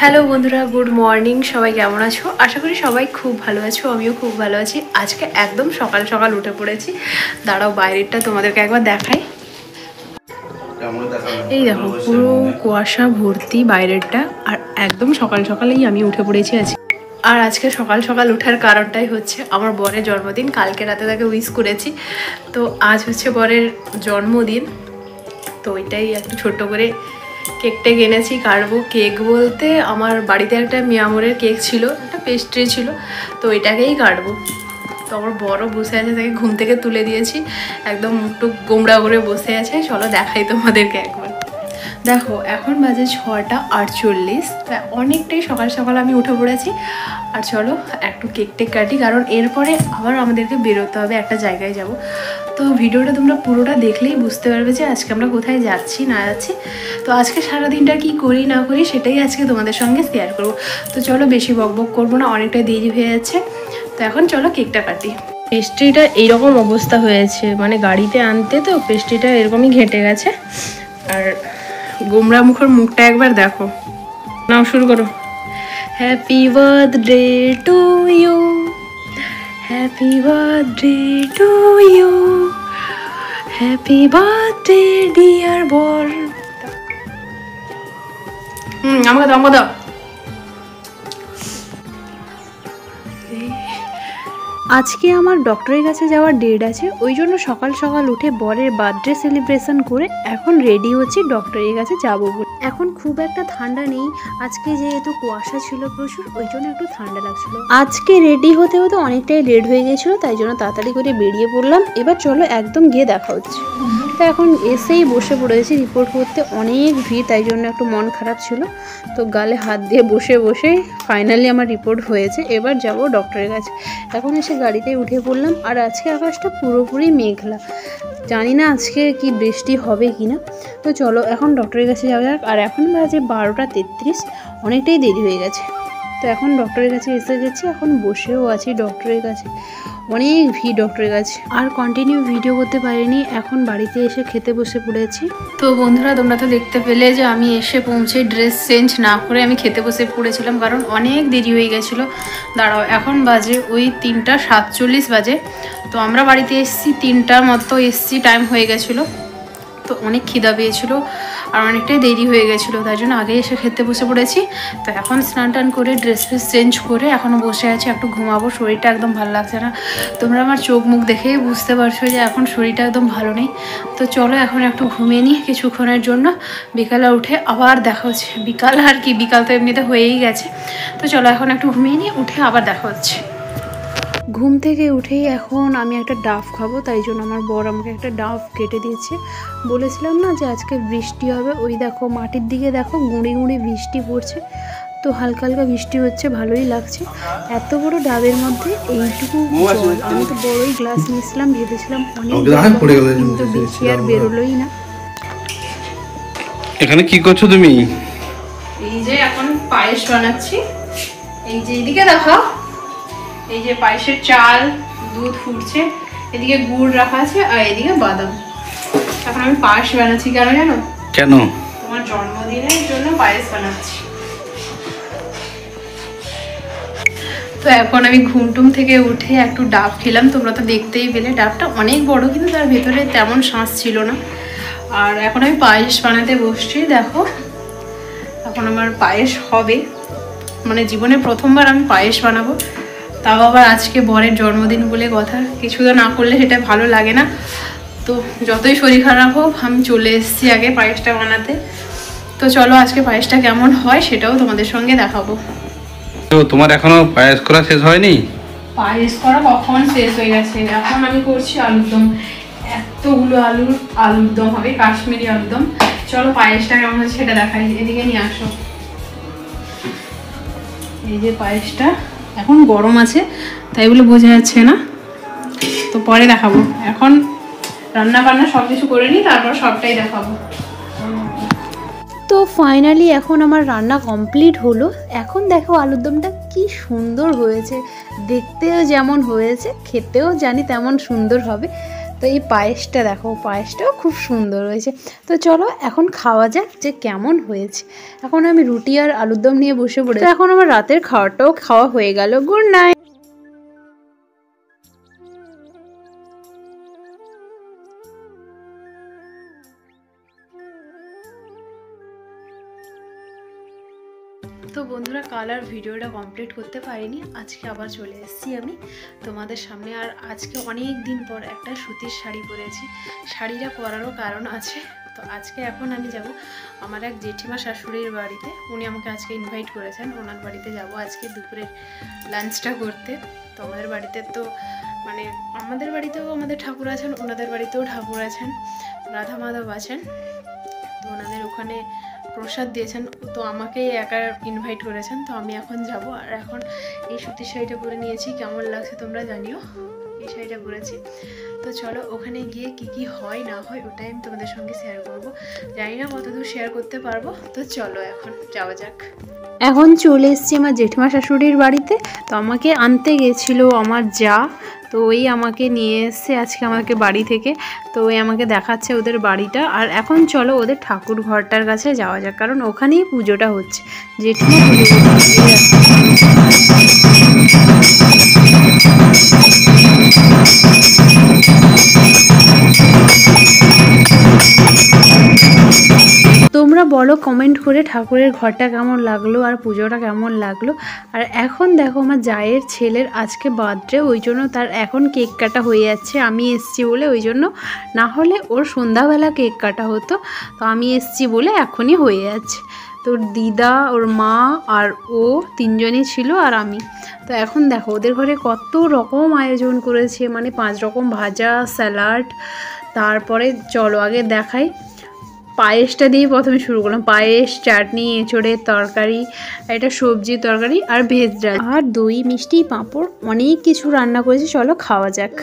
Hello বন্ধুরা, good morning. সবাই কেমন আছো? আশা করি সবাই খুব ভালো আছো, আমিও খুব ভালো আছি। আজকে একদম সকাল সকাল উঠে পড়েছি। দাঁড়াও বাইরেটা তোমাদেরকে একবার দেখাই। এই দেখো, পুরো কুয়াশা ভর্তি বাইরেরটা, আর একদম সকাল সকালেই আমি উঠে পড়েছি আজকে। আর আজকে সকাল সকাল ওঠার কারণটাই হচ্ছে আমার বরের জন্মদিন। কালকে রাতে তাকে উইশ করেছি, তো আজ হচ্ছে বরের জন্মদিন। তো ওইটাই একটু ছোট্ট করে কেকটা এনেছি, কাটবো। কেক বলতে আমার বাড়িতে একটা মিয়ামরের কেক ছিল, একটা পেস্ট্রি ছিল, তো ওইটাকেই কাটবো। তো আমার বড় বসে আছে, তাকে ঘুম থেকে তুলে দিয়েছি, একদম মুখটুক গোমড়া করে বসে আছে। চলো দেখাই তোমাদেরকে একবার। দেখো এখন বাজে 6:48। অনেকটাই সকাল সকাল আমি উঠে পড়েছি। আর চলো একটু কেক টেক কাটি, কারণ এরপরে আবার আমাদেরকে বেরোতে হবে, একটা জায়গায় যাব। তো ভিডিওটা তোমরা পুরোটা দেখলেই বুঝতে পারবে যে আজকে আমরা কোথায় যাচ্ছি না যাচ্ছি। তো আজকে সারাদিনটা কি করি না করি সেটাই আজকে তোমাদের সঙ্গে শেয়ার করবো। তো চলো বেশি বকবক করবো না, অনেকটা দেরি হয়ে যাচ্ছে। তো এখন চলো কেকটা কাটি। পেস্ট্রিটা এইরকম অবস্থা হয়েছে, মানে গাড়িতে আনতে তো পেস্ট্রিটা এরকমই ঘেঁটে গেছে। আর গোমরা মুখের মুখটা একবার দেখো। নাও শুরু করো। Happy birthday to you, happy birthday to you, happy birthday dear বর। আমাকে দাও, আমাকে দাও। আজকে আমার ডক্টরের কাছে যাওয়ার ডেট আছে, ওই জন্য সকাল সকাল উঠে বরের বার্থডে সেলিব্রেশন করে এখন রেডি হচ্ছি ডক্টরের কাছে যাবো বলে। এখন খুব একটা ঠান্ডা নেই, আজকে যেহেতু কুয়াশা ছিল প্রচুর, ওই জন্য একটু ঠান্ডা লাগছিল। আজকে রেডি হতে হতে অনেকটাই লেট হয়ে গেছিলো, তাই জন্য তাড়াতাড়ি করে বেরিয়ে পড়লাম। এবার চলো একদম গিয়ে দেখা হচ্ছে। তো এখন এসেই বসে পড়েছি রিপোর্ট করতে, অনেক ভিড়, তাই জন্য একটু মন খারাপ ছিল। তো গালে হাত দিয়ে বসে বসে ফাইনালি আমার রিপোর্ট হয়েছে। এবার যাব ডক্টরের কাছে। এখন এসে গাড়িতে উঠে পড়লাম। আর আজকে আকাশটা পুরোপুরি মেঘলা, জানি না আজকে কি বৃষ্টি হবে কি না। তো চলো এখন ডক্টরের কাছে যাওয়া যাক। আর এখন বাজে 12:33, অনেকটাই দেরি হয়ে গেছে। তো এখন ডক্টরের কাছে এসে গেছি, এখন বসেও আছি ডক্টরের কাছে, অনেক ভিড় ডক্টরের কাছে। আর কন্টিনিউ ভিডিও করতে পারিনি, এখন বাড়িতে এসে খেতে বসে পড়েছি। তো বন্ধুরা তোমরা তো দেখতে পেলে যে আমি এসে পৌঁছে ড্রেস চেঞ্জ না করে আমি খেতে বসে পড়েছিলাম, কারণ অনেক দেরি হয়ে গেছিলো। দাঁড়াও, এখন বাজে ওই 3:47 বাজে। তো আমরা বাড়িতে এসেছি 3টার মতো এসছি, টাইম হয়ে গেছিলো। তো অনেক খিদা পেয়েছিলো আর অনেকটাই দেরি হয়ে গেছিলো, তাই জন্য আগে এসে খেতে বসে পড়েছি। তো এখন স্নান টান করে ড্রেস ফ্রেস চেঞ্জ করে এখনও বসে আছি, একটু ঘুমাবো। শরীরটা একদম ভালো লাগছে না, তোমরা আমার চোখ মুখ দেখেই বুঝতে পারছো যে এখন শরীরটা একদম ভালো নেই। তো চলো এখন একটু ঘুমিয়ে নিই কিছুক্ষণের জন্য, বিকালে উঠে আবার দেখা হচ্ছে। বিকাল আর কি, বিকাল তো এমনিতে হয়েই গেছে। তো চলো এখন একটু ঘুমিয়ে নিই, উঠে আবার দেখা হচ্ছে। ঘুম থেকে উঠেই এখন আমি একটা ডাব খাবো, তাই জন্য আমার বর আমাকে একটা ডাব কেটে দিয়েছে। বলেছিলাম না যে আজকে বৃষ্টি হবে, ওই দেখো মাটির দিকে দেখো গুঁড়ি গুঁড়ি বৃষ্টি পড়ছে। তো হালকা হালকা বৃষ্টি হচ্ছে, ভালোই লাগছে। এত বড় ডাবের মধ্যে এইটুকু জল, আমি তো বড়ই গ্লাস নিয়েছিলাম, ভেবেছিলাম অনেক, কিন্তু বেশি আর বেরোলোই না। এখানে কি করছো তুমি? এই যে এখন পায়েস বানাচ্ছি। এই যে এইদিকে দেখো, এই যে পায়েসের চাল, দুধ ফুটছে, এদিকে গুড় রাখা আছে, আর এদিকে বাদাম। এখন আমি পায়েস বানাচ্ছি, কেন জানো? কেন? তোমার জন্মদিনের জন্য পায়েস বানাচ্ছি। তো এখন আমি ঘুমটুম থেকে উঠে একটু ডাব খেলাম, তোমরা তো দেখতেই পেলে। ডাবটা অনেক বড়, কিন্তু তার ভেতরে তেমন শাঁস ছিল না। আর এখন আমি পায়েস বানাতে বসছি। দেখো এখন আমার পায়েস হবে, মানে জীবনে প্রথমবার আমি পায়েস বানাবো, তাও আবার আজকে বরের জন্মদিন বলে কথা। কিছু তো না করলে সেটা ভালো লাগে না। তো যতই শরীর খারাপ হোক আমি চলে এসেছি আগে পায়েসটা বানাতে। তো চলো আজকে পায়েসটা কেমন হয় সেটাও তোমাদের সঙ্গে দেখাবো। তো তোমার এখনো পায়েস করা শেষ হয়নি? পায়েস করা কখন শেষ হয়ে গেছে, এখন আমি করছি আলুর দম। এতগুলো আলুর দম হবে, কাশ্মীরি আলুর দম। চলো পায়েসটা কেমন হচ্ছে সেটা দেখাই, এদিকে নিয়ে আসো। এই যে পায়েসটা এখন গরম আছে, তাই বলে বোঝা যাচ্ছে না, তো পরে দেখাবো। এখন রান্না বান্না সব কিছু করে নিই, তারপর সবটাই দেখাবো। তো ফাইনালি এখন আমার রান্না কমপ্লিট হলো। এখন দেখো আলুর দমটা কি সুন্দর হয়েছে, দেখতেও যেমন হয়েছে খেতেও জানি তেমন সুন্দর হবে। তো এই পায়েসটা দেখো, পায়েসটাও খুব সুন্দর হয়েছে। তো চলো এখন খাওয়া যাক যে কেমন হয়েছে। এখন আমি রুটি আর আলুর দম নিয়ে বসে পড়েছি। এখন আমার রাতের খাওয়াটাও খাওয়া হয়ে গেল। Good night. তো বন্ধুরা, কাল আর ভিডিওটা কমপ্লিট করতে পারিনি, আজকে আবার চলে এসেছি আমি তোমাদের সামনে। আর আজকে অনেক দিন পর একটা সুতির শাড়ি পরেছি। শাড়িটা পরারও কারণ আছে। তো আজকে এখন আমি যাব আমার এক জেঠিমা শাশুড়ির বাড়িতে। উনি আমাকে আজকে ইনভাইট করেছেন, ওনার বাড়িতে যাব আজকে দুপুরের লাঞ্চটা করতে। তো আমাদের বাড়িতে তো মানে আমাদের বাড়িতেও আমাদের ঠাকুর আছেন, ওনাদের বাড়িতেও ঠাকুর আছেন, রাধা মাধব আছেন। তো ওনাদের ওখানে প্রসাদ দিয়েছেন, তো আমাকেই একা ইনভাইট করেছেন। তো আমি এখন যাব। আর এখন এই সুতির শাড়িটা পরে নিয়েছি, কেমন লাগছে তোমরা জানিও। এই শাড়িটা পরেছি। তো চলো ওখানে গিয়ে কি কি হয় না হয় ওটাই আমি তোমাদের সঙ্গে শেয়ার করব। জানি না কতদূর শেয়ার করতে পারবো। তো চলো এখন যাওয়া যাক। এখন চলে এসেছি আমার জেঠিমা শাশুড়ির বাড়িতে। তো আমাকে আনতে গেছিলো আমার যা, তো ওই আমাকে নিয়ে এসছে আজকে আমাকে বাড়ি থেকে। তো ওই আমাকে দেখাচ্ছে ওদের বাড়িটা। আর এখন চলো ওদের ঠাকুর ঘরটার কাছে যাওয়া যাক, কারণ ওখানেই পুজোটা হচ্ছে। জেঠিমা পুজো তোমরা বলো কমেন্ট করে ঠাকুরের ঘরটা কেমন লাগলো আর পুজোটা কেমন লাগলো। আর এখন দেখো আমার জায়ের ছেলের আজকে বার্থডে, ওই জন্য তার এখন কেক কাটা হয়ে যাচ্ছে। আমি এসছি বলে, ওই জন্য না হলে ওর সন্ধ্যাবেলা কেক কাটা হতো। তো আমি এসছি বলে এখনই হয়ে যাচ্ছে। তোর দিদা, ওর মা আর ও তিনজনই ছিল আর আমি। তো এখন দেখো ওদের ঘরে কত রকম আয়োজন করেছে, মানে 5 রকম ভাজা, স্যালাড। তারপরে চলো আগে দেখাই। পায়েসটা দিয়ে প্রথমে শুরু করলাম। পায়েস, চাটনি, এঁচোড়ের তরকারি, এটা সবজি তরকারি আর ভেজ ডাল আর দই, মিষ্টি, পাঁপড়, অনেক কিছু রান্না করেছি। চলো খাওয়া যাক।